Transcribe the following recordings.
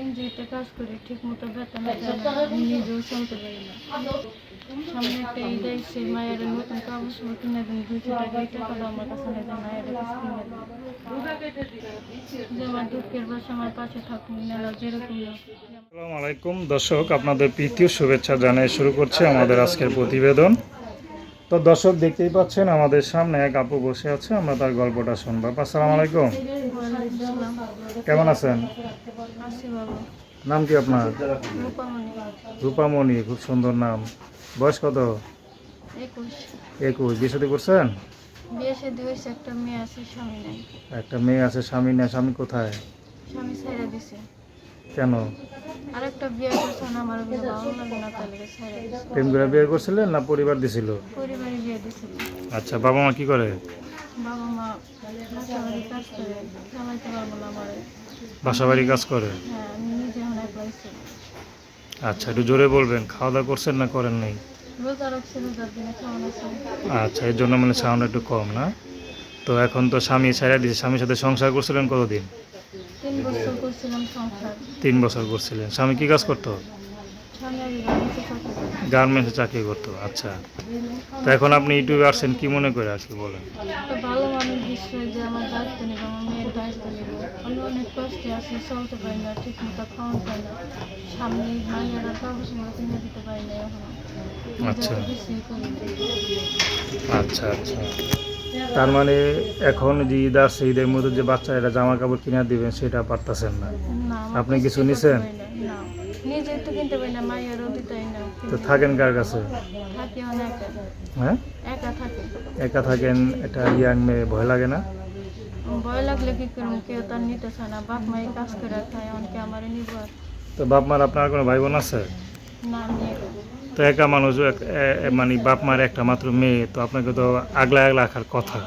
এনজিওতে কাজ করি, ঠিক মতো বেতন দেয় না, নিজেও চলতে পারি না। সামনে একটা ঈদ আসছে, মায়ের নতুন কাপড় চোপড় কিনে দেন, 200 টাকা, এই টাকাটা আমার কাছে নেই যে মায়ের কাছে কিনে দেন। যে আমার দুঃখের বসে আমার পাশে থাকুন, নেলা যেরকম হোক। আসসালামু আলাইকুম দর্শক, আপনাদের প্রীতীয় শুভেচ্ছা জানিয়ে শুরু করছে আমাদের আজকের প্রতিবেদন। তো দর্শক দেখতেই পাচ্ছেন আমাদের সামনে এক আপু বসে আছে, আমরা তার গল্পটা শুনবো। আপু আসসালামু আলাইকুম, ওয়ালাইকুম আসসালাম। কেমন আছেন? আসি বাবা। নাম কি আপনার? রূপামণি। রূপামণি, খুব সুন্দর নাম। বয়স কত? 21। 21। বিয়ে শাদী করছেন? বিয়ে শাদী হয়েছে, একটা মেয়ে আছে, স্বামী নেই। একটা মেয়ে আছে, স্বামী নেই। স্বামী কোথায়? স্বামী ছেড়ে দিছে। কেন? আরেকটা বিয়ে করছে না, আমার বিয়ে ভালো লাগে না, তাহলে ছেড়ে দিছে। প্রেম করে বিয়ে করছিলেন না পরিবার দিছিল? পরিবারে বিয়ে দিছিল। আচ্ছা, বাবা মা কি করে? বাবা মা বাসাবাড়ি কাজ করে, চালাইতে পারবো না আমারে। বাসা বাড়ি কাজ করে? হ্যাঁ, আমি নিজে এখন একলাই ছিল। আচ্ছা, একটু জোরে বলবেন। খাওয়া দাওয়া করছেন না করেন নাই? রোজা রাখছে, রোজার দিনে খাওয়ান আছে। আচ্ছা, এর জন্য মানে সাউন্ড একটু কম না? তো এখন তো স্বামী ছেড়ে দিয়েছে, স্বামীর সাথে সংসার করছিলেন কতদিন? 3 বছর করছিলাম সংসার। 3 বছর করছিলেন। স্বামী কি কাজ করতো? স্বামী আগে গাড়িতে চাকরি করে। গার্মেন্টসে চাকরি করতো। আচ্ছা, তো এখন আপনি ইউটিউবে আসছেন কি মনে করে আর কি বলেন? একটা ভালো মানুষ বিষয় যে আমার দায়িত্ব নেব, আমার মেয়ের দায়িত্ব নেব। আমি অনেক কষ্টে আছি, চলতে পারি না, ঠিক মতো খাওয়ান পাই না, সামনে মায়েরা কাগজ মতো কিনে দিতে পারি না এখনো। আচ্ছা কিছুই করি না। আচ্ছা আচ্ছা, তার মানে এখন যে ঈদ আসছে, ঈদের মধ্যে যে বাচ্চারা জামা কাপড় কিনে দিবেন সেটা পারতেছেন না। না, আমার আপনি কিছু কিছুই করতে নিছেন? পারি না। না, নিজে তো কিনতে পারি না, মায়েরও দিতেই না। তো থাকেন কার কাছে? থাকি অনেক হ্যাঁ, একা থাকি। একা থাকেন। এটা ইয়াং মেয়ে, ভয় লাগে না? ভয় লাগলে কি করুন, কেউ তার নিতে চায় না, বাপ মাই কাজ করে খায়, অনেকে আমারে নিব আর। তো বাপ মার আপনার কোনো ভাই বোন আছে? না, নিয়ে তো একা মানুষ, মানে বাপ মার একটা মাত্র মেয়ে, তো আপনাকে তো আগলা আগলা রাখার কথা।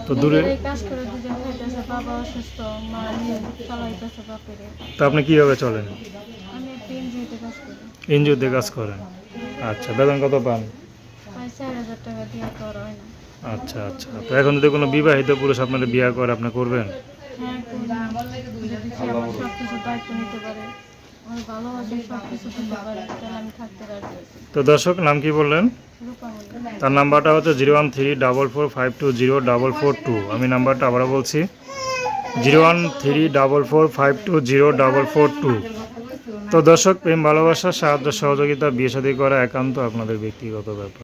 তো দূরে নিজেরাই কাজ করে দুজন খাইতেছে, বাবা অসুস্থ, মা নিয়ে চালাইতেছে বাপেরে। তো আপনি কীভাবে চলেন? আমি একটা এনজিওতে কাজ করি। এনজিওতে কাজ করেন? আচ্ছা, বেতন কত পান? প্রায় 4,000 টাকা দিয়ে করা হয় না। আচ্ছা আচ্ছা, তো এখন যদি কোনো বিবাহিত পুরুষ আপনাদের বিয়ে করে, আপনি করবেন? হ্যাঁ, করি। যদি সে আমার সব কিছু দায়িত্ব নিতে পারে, আমার ভালোবাসে, সব কিছু দিতে পারে, তাহলে আমি থাকতে রাজি আছি। তো দর্শক, নাম কি বললেন? রূপামণি। তার নাম্বারটা হচ্ছে 01344520442। আমি নাম্বারটা আবারও বলছি, 01344520442। তো দর্শক, প্রেম ভালোবাসা সাহায্য সহযোগিতা বিয়ে শাদী করা একান্ত আপনাদের ব্যক্তিগত ব্যাপার।